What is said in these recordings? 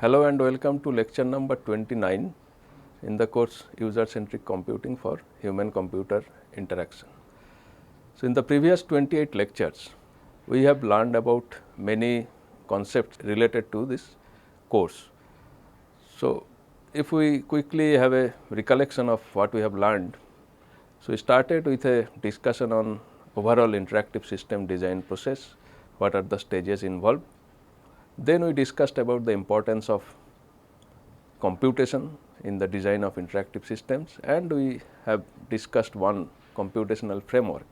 Hello and welcome to lecture number 29 in the course User Centric Computing for Human Computer Interaction. So, in the previous 28 lectures, we have learned about many concepts related to this course. So, if we quickly have a recollection of what we have learned, so we started with a discussion on overall interactive system design process, what are the stages involved. Then we discussed about the importance of computation in the design of interactive systems, and we have discussed one computational framework.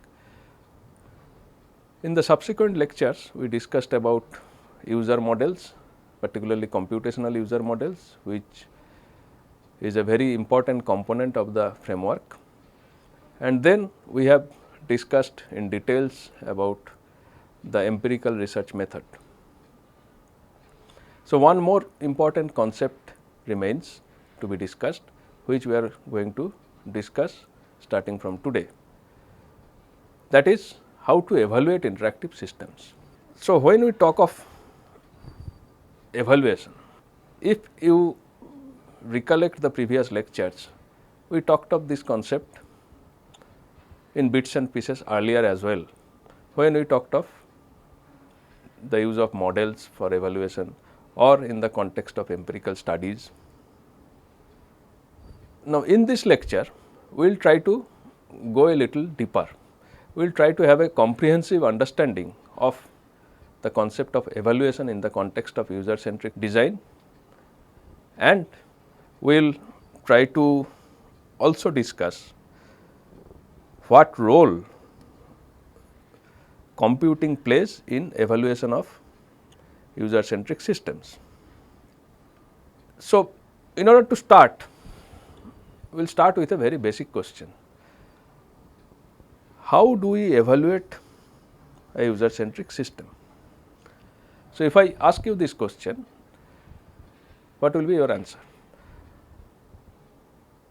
In the subsequent lectures, we discussed about user models, particularly computational user models, which is a very important component of the framework. And then we have discussed in details about the empirical research method. So, one more important concept remains to be discussed, which we are going to discuss starting from today, that is how to evaluate interactive systems. So, when we talk of evaluation, if you recollect the previous lectures, we talked of this concept in bits and pieces earlier as well, when we talked of the use of models for evaluation or in the context of empirical studies. Now, in this lecture, we will try to go a little deeper. We will try to have a comprehensive understanding of the concept of evaluation in the context of user centric design, and we will try to also discuss what role computing plays in evaluation of user centric systems. So, in order to start, we will start with a very basic question: how do we evaluate a user centric system? So, if I ask you this question, what will be your answer?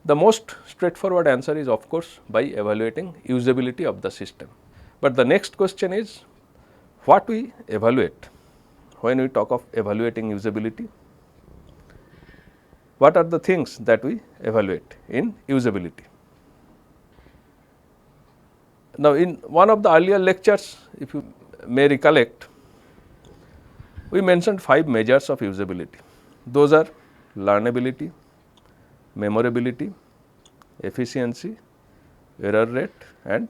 The most straightforward answer is of course by evaluating usability of the system, but the next question is what we evaluate. When we talk of evaluating usability, what are the things that we evaluate in usability? Now, in one of the earlier lectures, if you may recollect, we mentioned 5 measures of usability. Those are learnability, memorability, efficiency, error rate and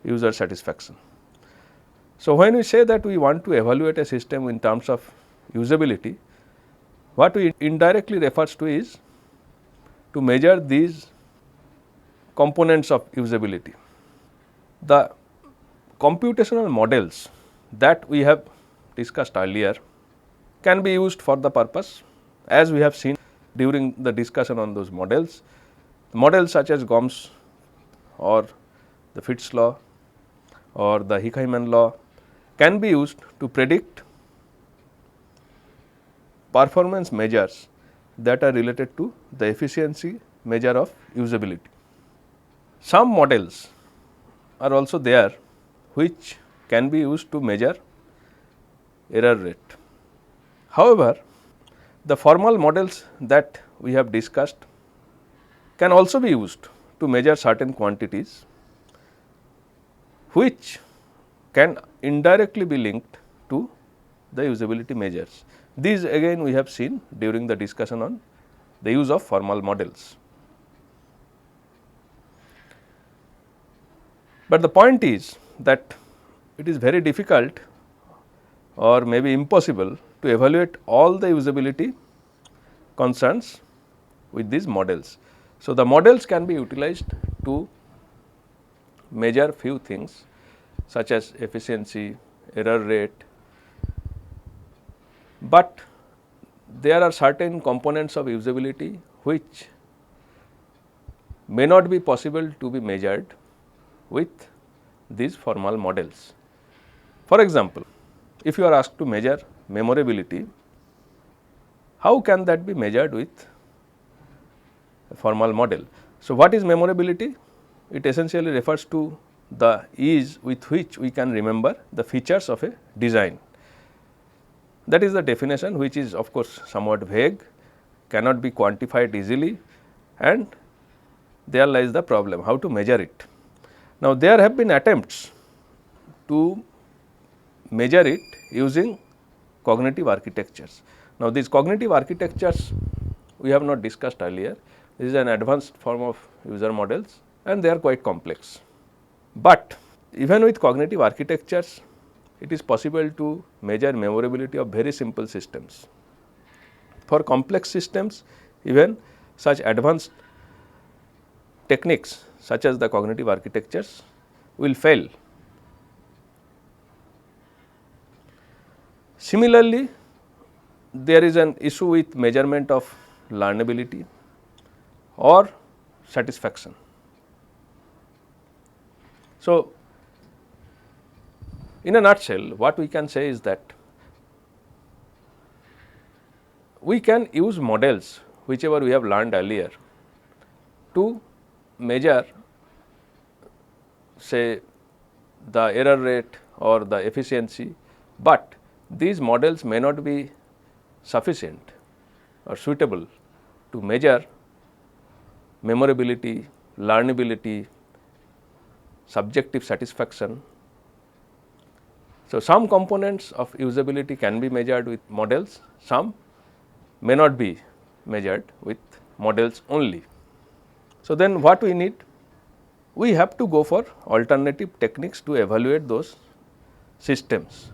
user satisfaction. So, when we say that we want to evaluate a system in terms of usability, what we indirectly refers to is to measure these components of usability. The computational models that we have discussed earlier can be used for the purpose, as we have seen during the discussion on those models. Models such as Gom's or the Fitts law or the Hickman law can be used to predict performance measures that are related to the efficiency measure of usability. Some models are also there which can be used to measure error rate. However, the formal models that we have discussed can also be used to measure certain quantities which can indirectly be linked to the usability measures. These again we have seen during the discussion on the use of formal models. But the point is that it is very difficult or maybe impossible to evaluate all the usability concerns with these models. So, the models can be utilized to measure few things such as efficiency, error rate, but there are certain components of usability which may not be possible to be measured with these formal models. For example, if you are asked to measure memorability, how can that be measured with a formal model? So, what is memorability? It essentially refers to the ease with which we can remember the features of a design. That is the definition, which is of course somewhat vague, cannot be quantified easily, and there lies the problem, how to measure it. Now, there have been attempts to measure it using cognitive architectures. Now, these cognitive architectures we have not discussed earlier. This is an advanced form of user models and they are quite complex. But even with cognitive architectures, it is possible to measure memorability of very simple systems. For complex systems, even such advanced techniques such as the cognitive architectures will fail. Similarly, there is an issue with measurement of learnability or satisfaction. So, in a nutshell, what we can say is that we can use models whichever we have learned earlier to measure say the error rate or the efficiency, but these models may not be sufficient or suitable to measure memorability, learnability, subjective satisfaction. So, some components of usability can be measured with models, some may not be measured with models only. So, then what we need? We have to go for alternative techniques to evaluate those systems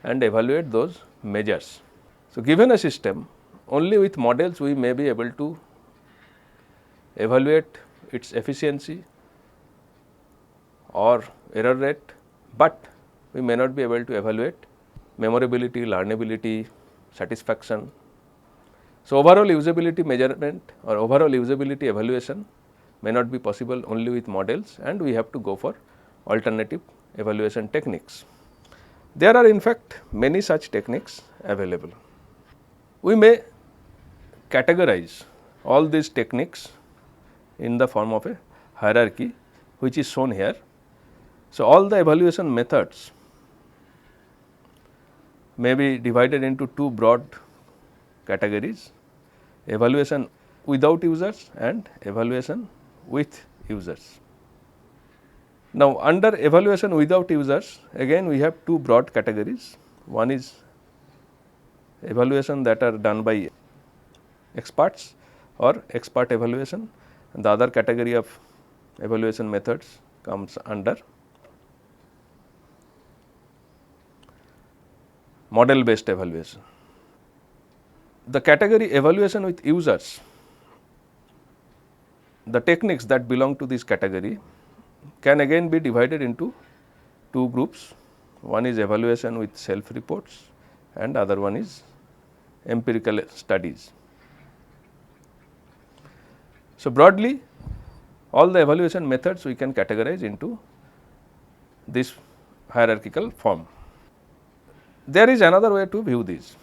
and evaluate those measures. So, given a system, only with models we may be able to evaluate its efficiency or error rate, but we may not be able to evaluate memorability, learnability, satisfaction. So, overall usability measurement or overall usability evaluation may not be possible only with models and we have to go for alternative evaluation techniques. There are in fact many such techniques available. We may categorize all these techniques in the form of a hierarchy which is shown here. So, all the evaluation methods may be divided into two broad categories: evaluation without users and evaluation with users. Now, under evaluation without users, again we have two broad categories. One is evaluation that are done by experts or expert evaluation, and the other category of evaluation methods comes under model based evaluation. The category evaluation with users, the techniques that belong to this category can again be divided into two groups. One is evaluation with self reports and other one is empirical studies. So, broadly all the evaluation methods we can categorize into this hierarchical form. There is another way to view this.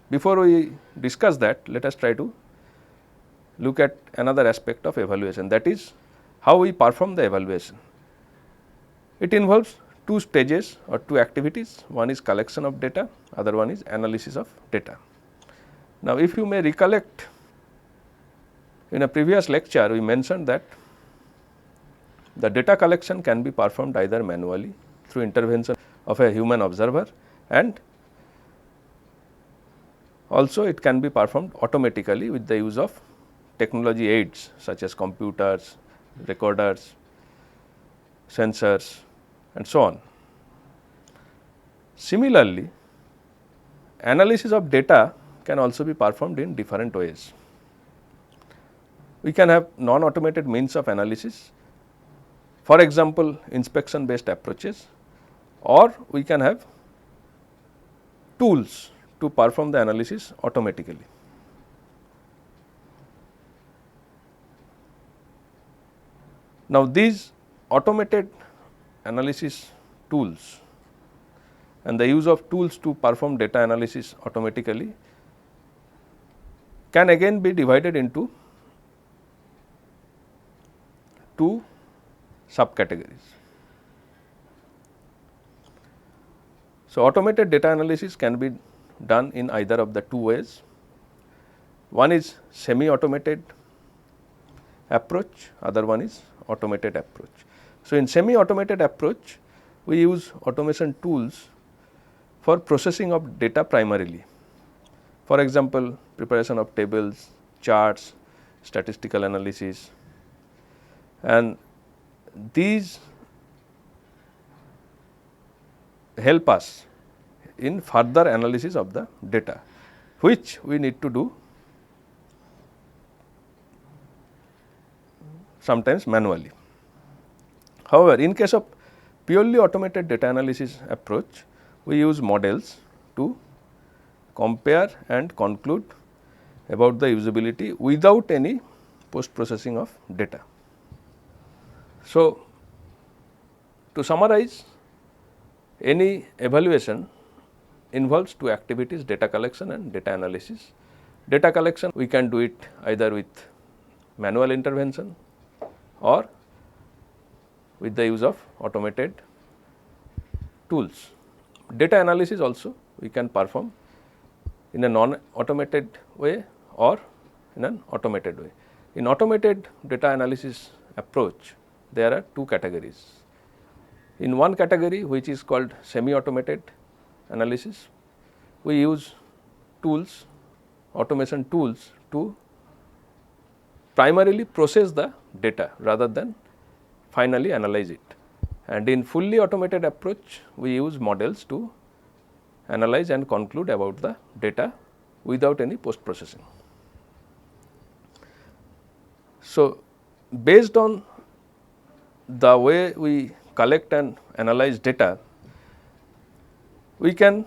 Before we discuss that, let us try to look at another aspect of evaluation, that is how we perform the evaluation. It involves two stages or two activities. One is collection of data, other one is analysis of data. Now, if you may recollect, in a previous lecture we mentioned that the data collection can be performed either manually through intervention of a human observer, and also it can be performed automatically with the use of technology aids such as computers, recorders, sensors and so on. Similarly, analysis of data can also be performed in different ways. We can have non-automated means of analysis, for example, inspection based approaches, or we can have tools to perform the analysis automatically. Now, these automated analysis tools and the use of tools to perform data analysis automatically can again be divided into two subcategories. So, automated data analysis can be done in either of the two ways. One is semi-automated approach, other one is automated approach. So, in semi-automated approach, we use automation tools for processing of data primarily. For example, preparation of tables, charts, statistical analysis, and these help us in further analysis of the data, which we need to do sometimes manually. However, in case of purely automated data analysis approach, we use models to compare and conclude about the usability without any post processing of data. So, to summarize, any evaluation involves two activities: data collection and data analysis. Data collection, we can do it either with manual intervention or with the use of automated tools. Data analysis also we can perform in a non-automated way or in an automated way. In automated data analysis approach, there are two categories. In one category, which is called semi-automated analysis, we use tools, automation tools to primarily process the data rather than finally analyze it. And in fully automated approach, we use models to analyze and conclude about the data without any post processing. So, based on the way we collect and analyze data, we can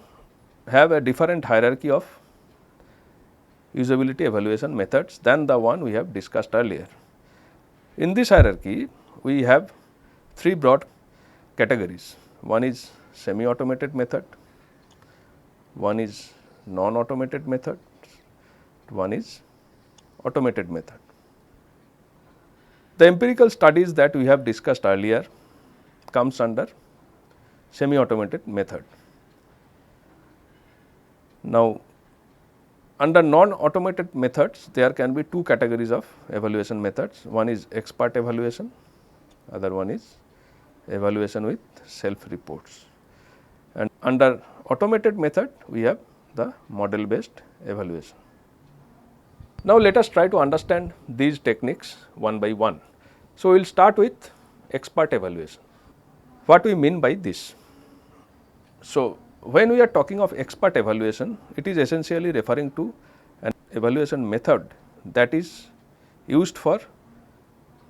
have a different hierarchy of usability evaluation methods than the one we have discussed earlier. In this hierarchy, we have three broad categories. One is semi-automated method, one is non-automated method, one is automated method. The empirical studies that we have discussed earlier comes under semi-automated method. Now, under non-automated methods, there can be two categories of evaluation methods. One is expert evaluation, other one is evaluation with self reports. And under automated method, we have the model based evaluation. Now, let us try to understand these techniques one by one. So, we will start with expert evaluation. What we mean by this? So, when we are talking of expert evaluation, it is essentially referring to an evaluation method that is used for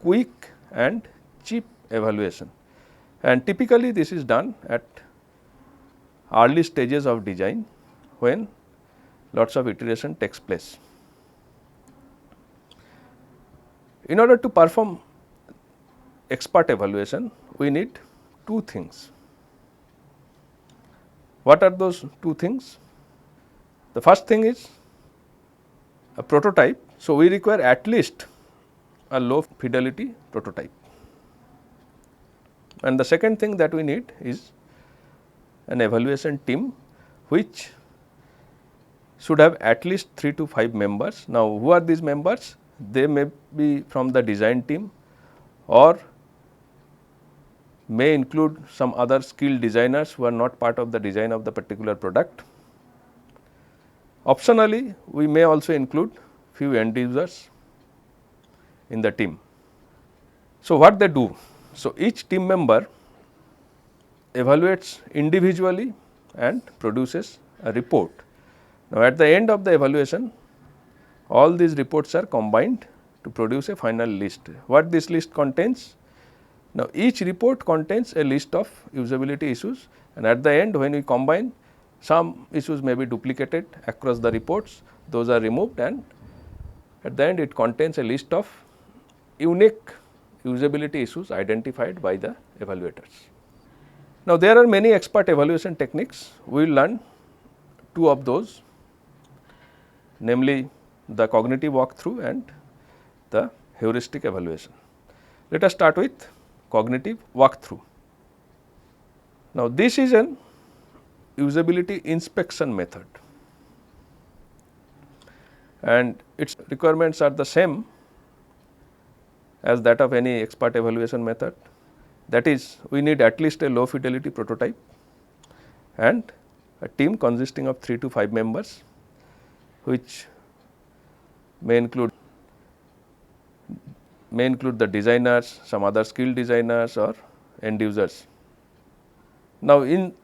quick and cheap evaluation, and typically this is done at early stages of design when lots of iteration takes place. In order to perform expert evaluation, we need two things. What are those two things? The first thing is a prototype. So, we require at least a low fidelity prototype. And the second thing that we need is an evaluation team, which should have at least 3 to 5 members. Now, who are these members? They may be from the design team or may include some other skilled designers who are not part of the design of the particular product. Optionally, we may also include few end users in the team. So, what they do? So, each team member evaluates individually and produces a report. Now, at the end of the evaluation, all these reports are combined to produce a final list. What this list contains? Now, each report contains a list of usability issues, and at the end, when we combine, some issues may be duplicated across the reports, those are removed, and at the end it contains a list of unique usability issues identified by the evaluators. Now, there are many expert evaluation techniques. We will learn two of those, namely the cognitive walkthrough and the heuristic evaluation. Let us start with cognitive walkthrough. Now, this is an usability inspection method. and its requirements are the same as that of any expert evaluation method. That is, we need at least a low fidelity prototype and a team consisting of 3 to 5 members, which may include the designers, some other skilled designers or end users. Now, in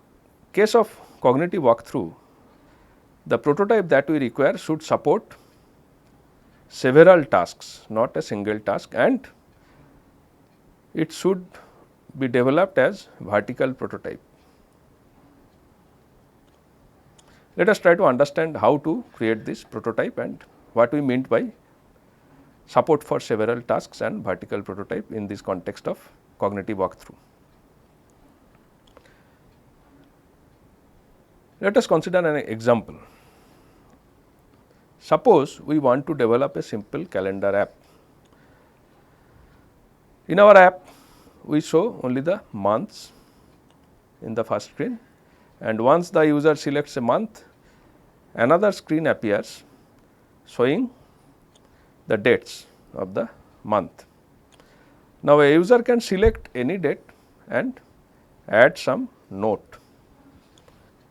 case of cognitive walkthrough, the prototype that we require should support several tasks, not a single task, and it should be developed as vertical prototype. Let us try to understand how to create this prototype and what we meant by support for several tasks and vertical prototype in this context of cognitive walkthrough. Let us consider an example. Suppose we want to develop a simple calendar app. In our app, we show only the months in the first screen, and once the user selects a month, another screen appears showing the dates of the month. Now, a user can select any date and add some note.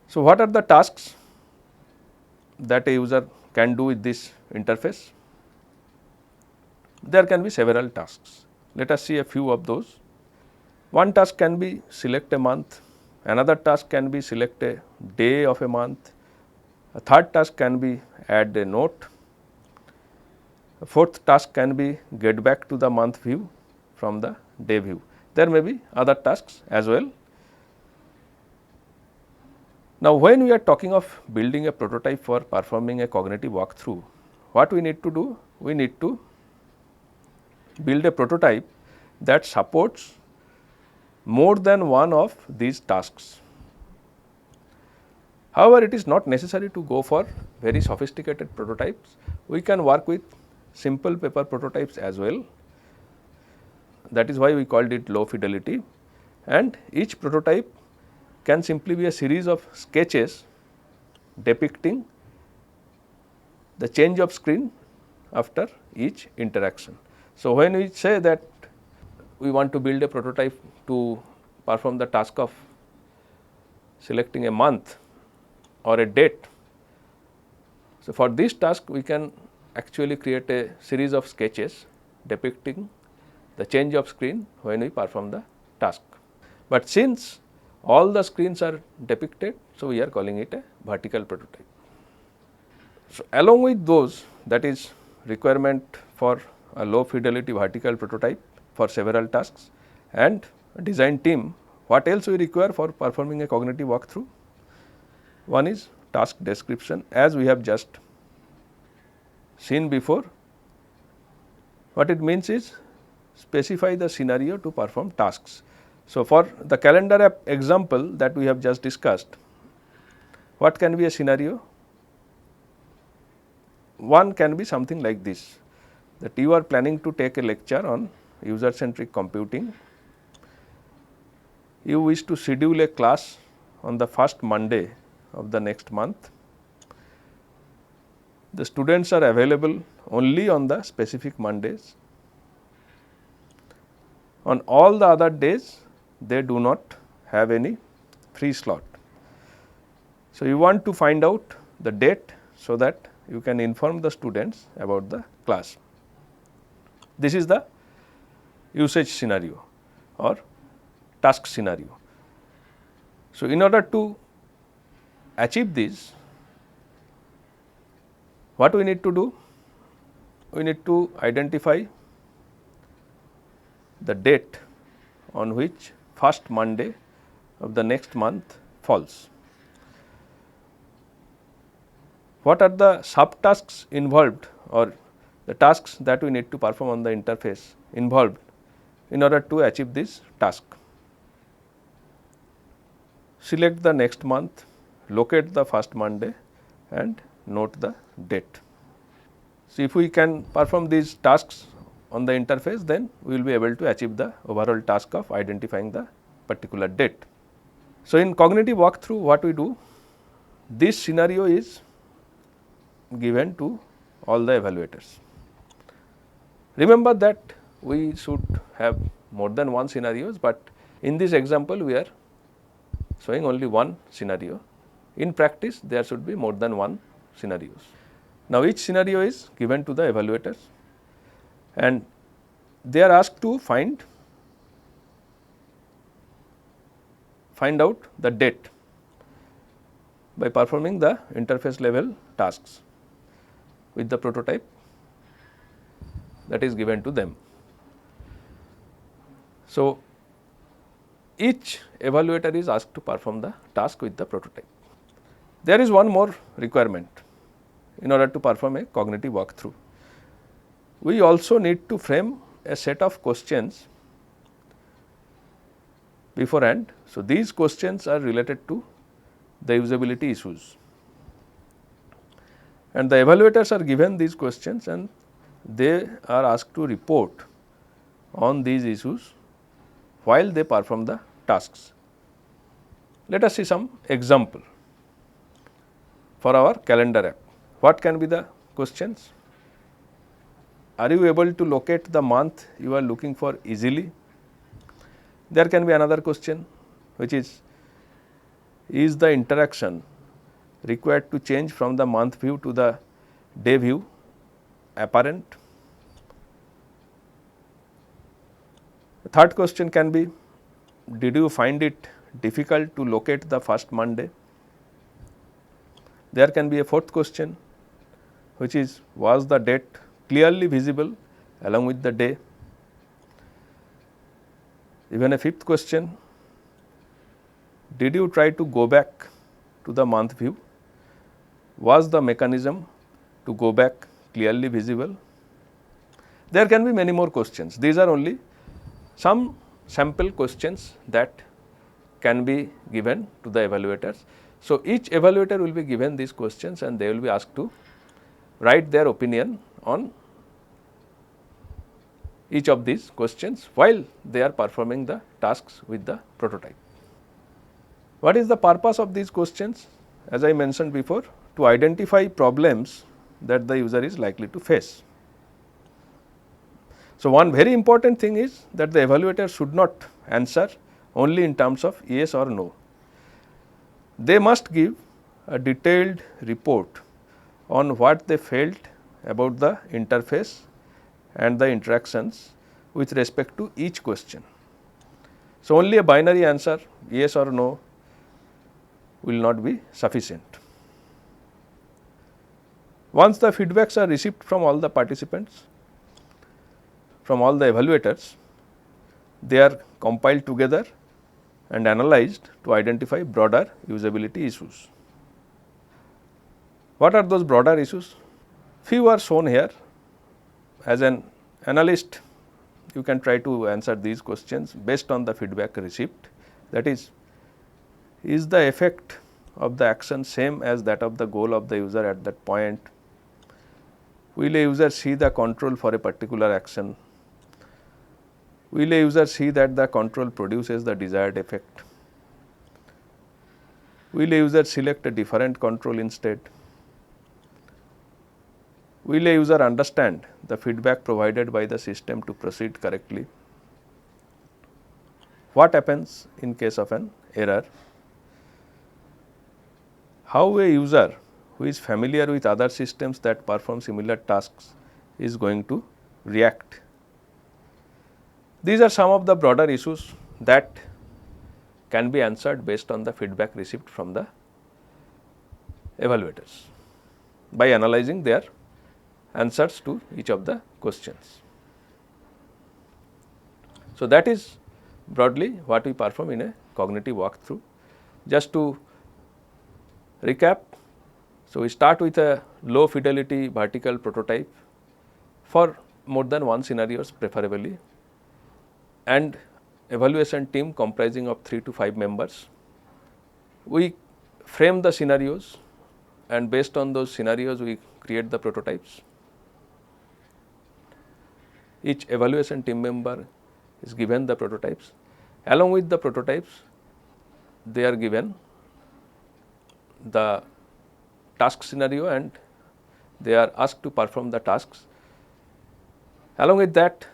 So, what are the tasks that a user can do with this interface? There can be several tasks. Let us see a few of those. One task can be select a month, another task can be select a day of a month, a third task can be add a note, a fourth task can be get back to the month view from the day view. There may be other tasks as well. Now, when we are talking of building a prototype for performing a cognitive walkthrough, what we need to do? We need to build a prototype that supports more than one of these tasks. However, it is not necessary to go for very sophisticated prototypes. We can work with simple paper prototypes as well. That is why we called it low fidelity, and each prototype can simply be a series of sketches depicting the change of screen after each interaction. So, when we say that we want to build a prototype to perform the task of selecting a month or a date, so for this task we can actually create a series of sketches depicting the change of screen when we perform the task. But since all the screens are depicted, so we are calling it a vertical prototype. So, along with those, that is requirement for a low fidelity vertical prototype for several tasks and a design team, what else we require for performing a cognitive walkthrough? One is task description, as we have just seen before. What it means is specify the scenario to perform tasks. So, for the calendar app example that we have just discussed, what can be a scenario? One can be something like this, that you are planning to take a lecture on user centric computing. You wish to schedule a class on the first Monday of the next month. The students are available only on the specific Mondays. On all the other days, they do not have any free slot. So, you want to find out the date so that you can inform the students about the class. This is the usage scenario or task scenario. So, in order to achieve this, what we need to do? We need to identify the date on which first Monday of the next month falls. What are the subtasks involved or the tasks that we need to perform on the interface involved in order to achieve this task? Select the next month, locate the first Monday and note the date. So, if we can perform these tasks on the interface, then we will be able to achieve the overall task of identifying the particular date. So, in cognitive walkthrough, what we do? This scenario is given to all the evaluators. Remember that we should have more than one scenarios, but in this example we are showing only one scenario. In practice there should be more than one scenarios. Now each scenario is given to the evaluators and they are asked to find out the date by performing the interface level tasks with the prototype that is given to them. So each evaluator is asked to perform the task with the prototype. There is one more requirement in order to perform a cognitive walkthrough. We also need to frame a set of questions beforehand. So these questions are related to the usability issues and the evaluators are given these questions and they are asked to report on these issues while they perform the tasks. Let us see some example for our calendar app. What can be the questions? Are you able to locate the month you are looking for easily? There can be another question which is the interaction required to change from the month view to the day view apparent? The third question can be, did you find it difficult to locate the first Monday? There can be a fourth question which is, was the date clearly visible along with the day? Even a fifth question, did you try to go back to the month view? Was the mechanism to go back clearly visible? There can be many more questions. These are only some sample questions that can be given to the evaluators. So each evaluator will be given these questions and they will be asked to write their opinion on each of these questions while they are performing the tasks with the prototype. What is the purpose of these questions? As I mentioned before, to identify problems that the user is likely to face. So one very important thing is that the evaluator should not answer only in terms of yes or no. They must give a detailed report on what they felt about the interface and the interactions with respect to each question. So only a binary answer yes or no will not be sufficient. Once the feedbacks are received from all the participants, from all the evaluators, they are compiled together and analyzed to identify broader usability issues. What are those broader issues? Few are shown here. As an analyst, you can try to answer these questions based on the feedback received. That is the effect of the action same as that of the goal of the user at that point? Will a user see the control for a particular action? Will a user see that the control produces the desired effect? Will a user select a different control instead? Will a user understand the feedback provided by the system to proceed correctly? What happens in case of an error? How a user who is familiar with other systems that perform similar tasks is going to react? These are some of the broader issues that can be answered based on the feedback received from the evaluators by analyzing their answers to each of the questions. So that is broadly what we perform in a cognitive walkthrough. Just to recap, so we start with a low fidelity vertical prototype for more than one scenarios preferably, and evaluation team comprising of 3 to 5 members. We frame the scenarios and based on those scenarios we create the prototypes. Each evaluation team member is given the prototypes. Along with the prototypes, they are given the task scenario and they are asked to perform the tasks. Along with that,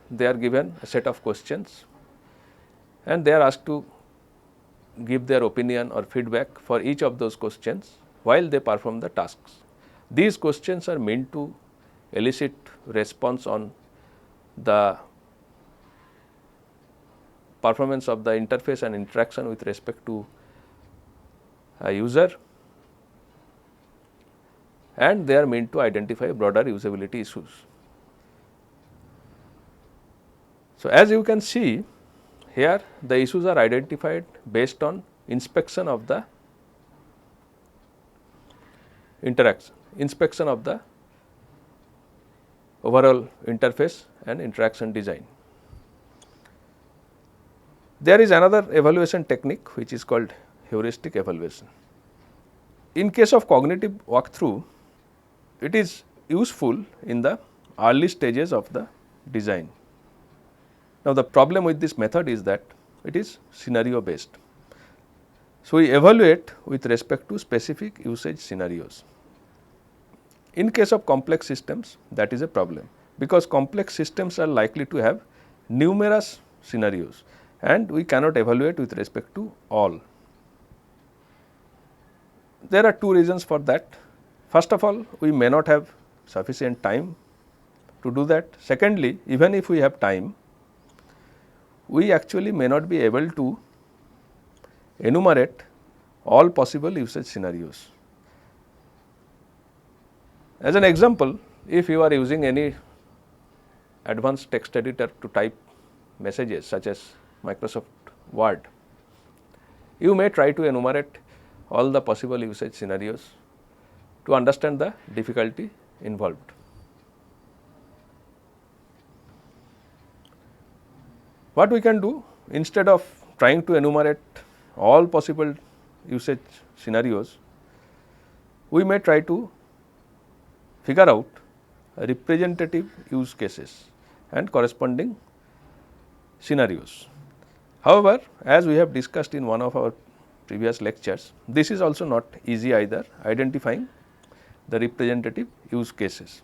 they are given a set of questions and they are asked to give their opinion or feedback for each of those questions while they perform the tasks. These questions are meant to elicit response on the performance of the interface and interaction with respect to a user, and they are meant to identify broader usability issues. So, as you can see here, the issues are identified based on inspection of the interaction, inspection of the overall interface and interaction design. There is another evaluation technique which is called heuristic evaluation. In case of cognitive walkthrough, it is useful in the early stages of the design. Now, the problem with this method is that it is scenario based. So, we evaluate with respect to specific usage scenarios. In case of complex systems, that is a problem, because complex systems are likely to have numerous scenarios and we cannot evaluate with respect to all. There are two reasons for that. First of all, we may not have sufficient time to do that. Secondly, even if we have time, we actually may not be able to enumerate all possible usage scenarios. As an example, if you are using any advanced text editor to type messages such as Microsoft Word, you may try to enumerate all the possible usage scenarios to understand the difficulty involved. What we can do, instead of trying to enumerate all possible usage scenarios, we may try to figure out representative use cases and corresponding scenarios. However, as we have discussed in one of our previous lectures, this is also not easy either, identifying the representative use cases.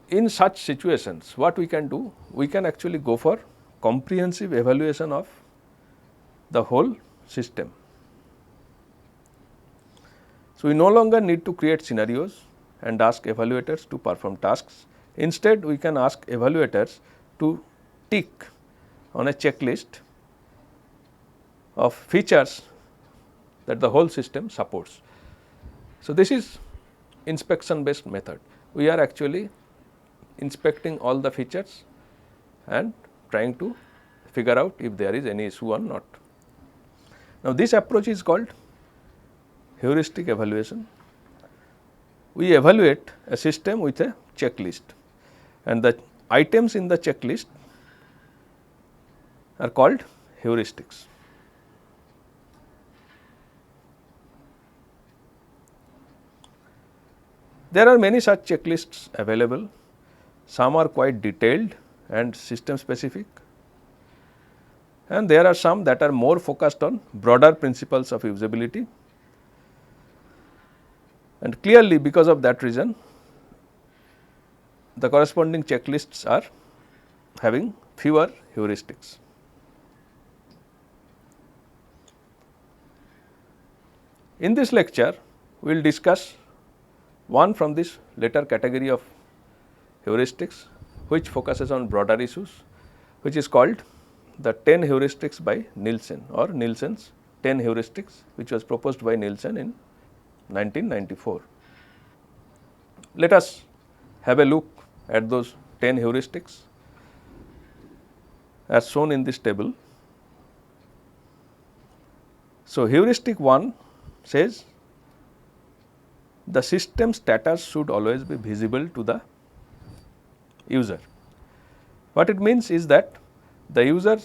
In such situations, what we can do? We can actually go for comprehensive evaluation of the whole system. So, we no longer need to create scenarios and ask evaluators to perform tasks. Instead, we can ask evaluators to tick on a checklist of features that the whole system supports. So, this is inspection based method. We are actually inspecting all the features and trying to figure out if there is any issue or not. Now, this approach is called heuristic evaluation. We evaluate a system with a checklist, and the items in the checklist are called heuristics. There are many such checklists available. Some are quite detailed and system specific, and there are some that are more focused on broader principles of usability, and clearly because of that reason the corresponding checklists are having fewer heuristics. In this lecture, we will discuss one from this later category of heuristics, which focuses on broader issues, which is called the 10 heuristics by Nielsen, or Nielsen's 10 heuristics, which was proposed by Nielsen in 1994. Let us have a look at those 10 heuristics as shown in this table. So, heuristic 1 says the system status should always be visible to the user. What it means is that the user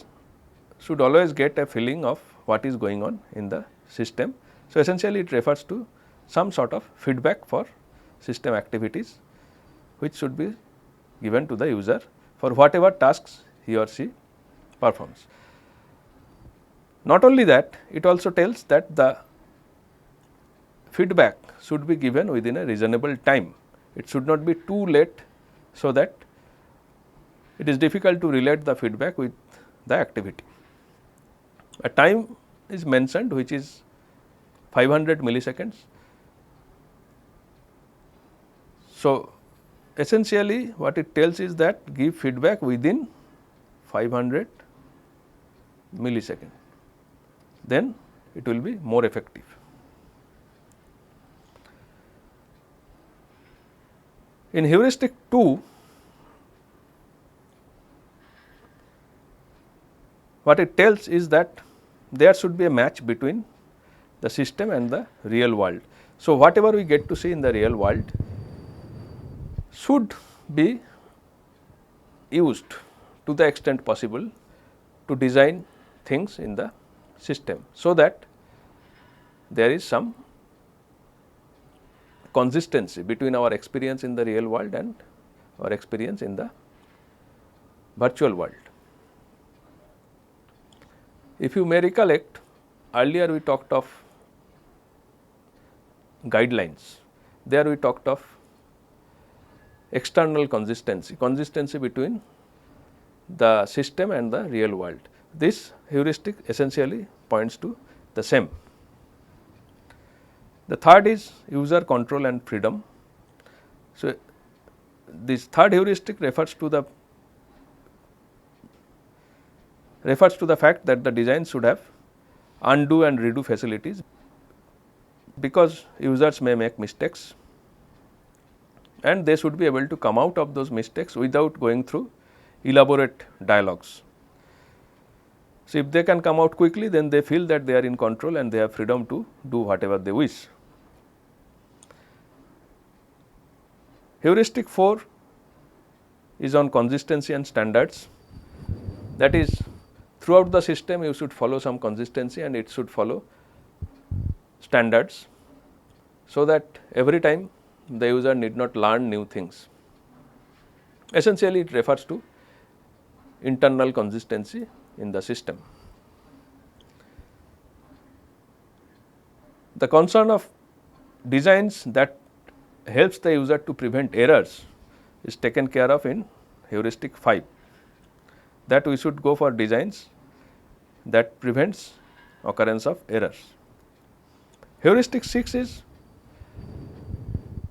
should always get a feeling of what is going on in the system. So, essentially it refers to some sort of feedback for system activities which should be given to the user for whatever tasks he or she performs. Not only that, it also tells that the feedback should be given within a reasonable time. It should not be too late, so that it is difficult to relate the feedback with the activity. A time is mentioned which is 500 milliseconds. So, essentially what it tells is that give feedback within 500 millisecond, then it will be more effective. In heuristic 2, what it tells is that there should be a match between the system and the real world. So, whatever we get to see in the real world should be used to the extent possible to design things in the system, so that there is some consistency between our experience in the real world and our experience in the virtual world. If you may recollect, earlier we talked of guidelines. There we talked of external consistency, consistency between the system and the real world. This heuristic essentially points to the same. The third is user control and freedom. So, this third heuristic refers to the fact that the design should have undo and redo facilities, because users may make mistakes and they should be able to come out of those mistakes without going through elaborate dialogues. So, if they can come out quickly, then they feel that they are in control and they have freedom to do whatever they wish. Heuristic 4 is on consistency and standards. That is, throughout the system you should follow some consistency and it should follow standards, so that every time the user need not learn new things. Essentially, it refers to internal consistency in the system. The concern of designs that helps the user to prevent errors is taken care of in heuristic 5, that we should go for designs that prevents occurrence of errors. Heuristic 6 is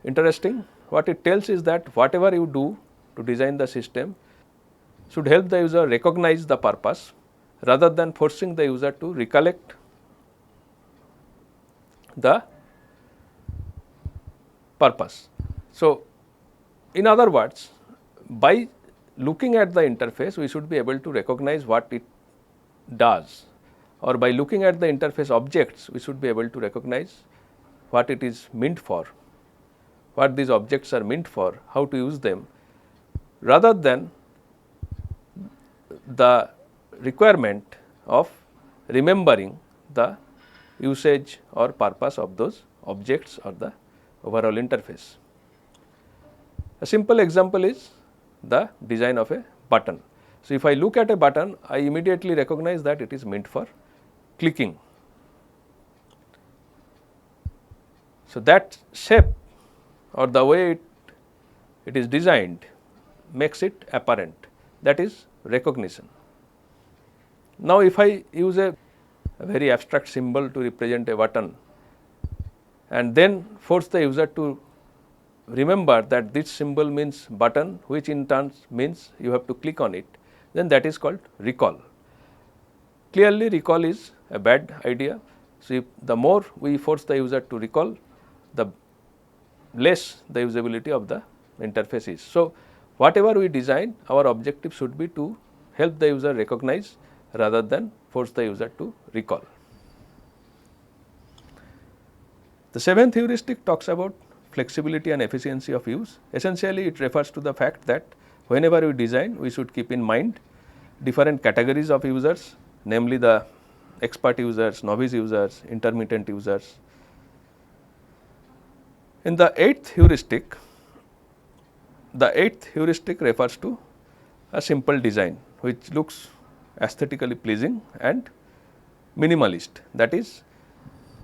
interesting. What it tells is that whatever you do to design the system should help the user recognize the purpose rather than forcing the user to recollect the purpose. So, in other words, by looking at the interface, we should be able to recognize what it does, or by looking at the interface objects, we should be able to recognize what it is meant for, what these objects are meant for, how to use them, rather than the requirement of remembering the usage or purpose of those objects or the overall interface. A simple example is the design of a button. So, if I look at a button, I immediately recognize that it is meant for clicking. So, that shape or the way it is designed makes it apparent, that is recognition. Now, if I use a very abstract symbol to represent a button and then force the user to remember that this symbol means button, which in turn means you have to click on it, then that is called recall. Clearly, recall is a bad idea. So, if the more we force the user to recall, the less the usability of the interface is. So, whatever we design, our objective should be to help the user recognize rather than force the user to recall. The seventh heuristic talks about flexibility and efficiency of use. Essentially, it refers to the fact that whenever we design, we should keep in mind different categories of users, namely the expert users, novice users, intermittent users. In the eighth heuristic refers to a simple design which looks aesthetically pleasing and minimalist, that is,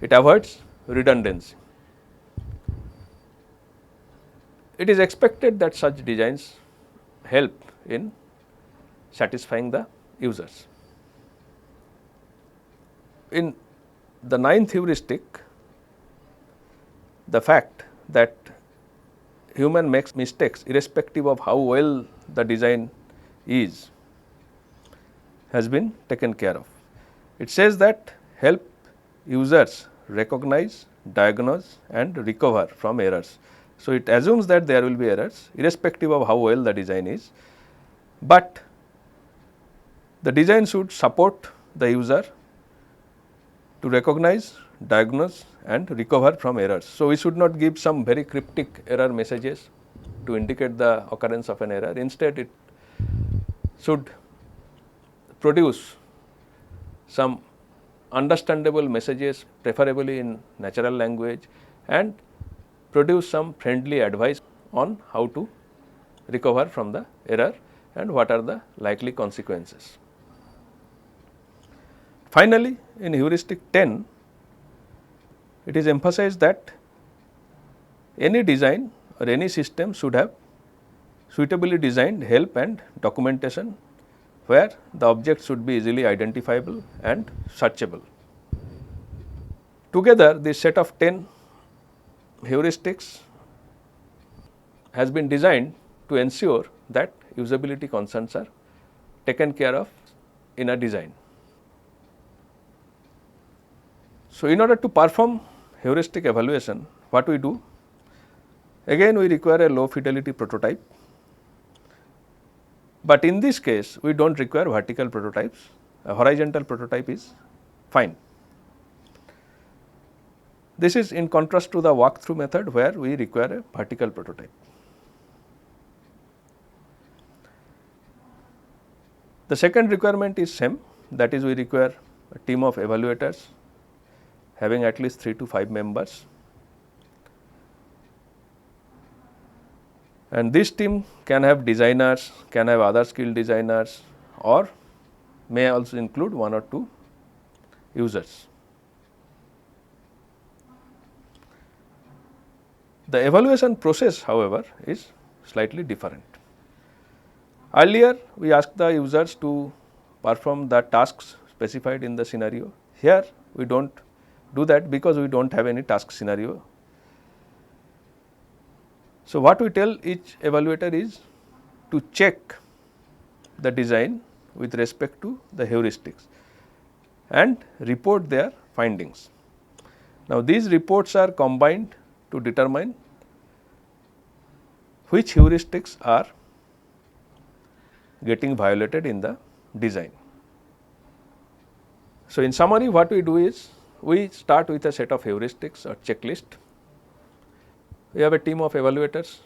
it avoids redundancy. it is expected that such designs help in satisfying the users. In the ninth heuristic, the fact that human makes mistakes irrespective of how well the design is has been taken care of. It says that help users recognize, diagnose and recover from errors. So, it assumes that there will be errors irrespective of how well the design is, but the design should support the user to recognize, diagnose and recover from errors. So, we should not give some very cryptic error messages to indicate the occurrence of an error. Instead, it should produce some understandable messages, preferably in natural language, and produce some friendly advice on how to recover from the error and what are the likely consequences. Finally, in heuristic 10, it is emphasized that any design or any system should have suitably designed help and documentation where the objects should be easily identifiable and searchable. Together, this set of 10 heuristics has been designed to ensure that usability concerns are taken care of in a design. So, in order to perform heuristic evaluation, what we do? Again, we require a low fidelity prototype, but in this case we do not require vertical prototypes, a horizontal prototype is fine. This is in contrast to the walkthrough method where we require a vertical prototype. The second requirement is same, that is we require a team of evaluators having at least 3 to 5 members, and this team can have designers, can have other skilled designers, or may also include 1 or 2 users. The evaluation process, however, is slightly different. Earlier, we asked the users to perform the tasks specified in the scenario. Here, we do not do that because we do not have any task scenario. So, what we tell each evaluator is to check the design with respect to the heuristics and report their findings. Now, these reports are combined to determine which heuristics are getting violated in the design. So, in summary, what we do is we start with a set of heuristics or checklist. We have a team of evaluators,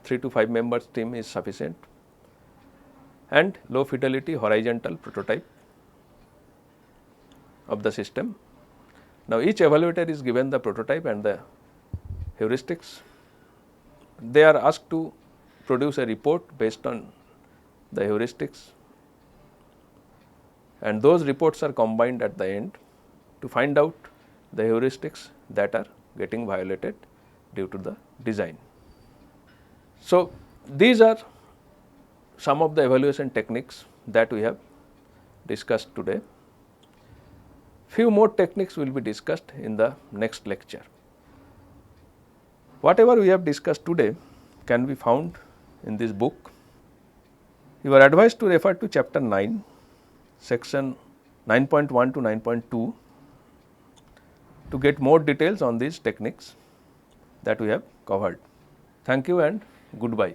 3 to 5 members team is sufficient, and low fidelity horizontal prototype of the system. Now, each evaluator is given the prototype and the heuristics. They are asked to produce a report based on the heuristics, and those reports are combined at the end to find out the heuristics that are getting violated due to the design. So, these are some of the evaluation techniques that we have discussed today. Few more techniques will be discussed in the next lecture. Whatever we have discussed today can be found in this book. You are advised to refer to chapter 9, section 9.1 to 9.2 to get more details on these techniques that we have covered. Thank you and goodbye.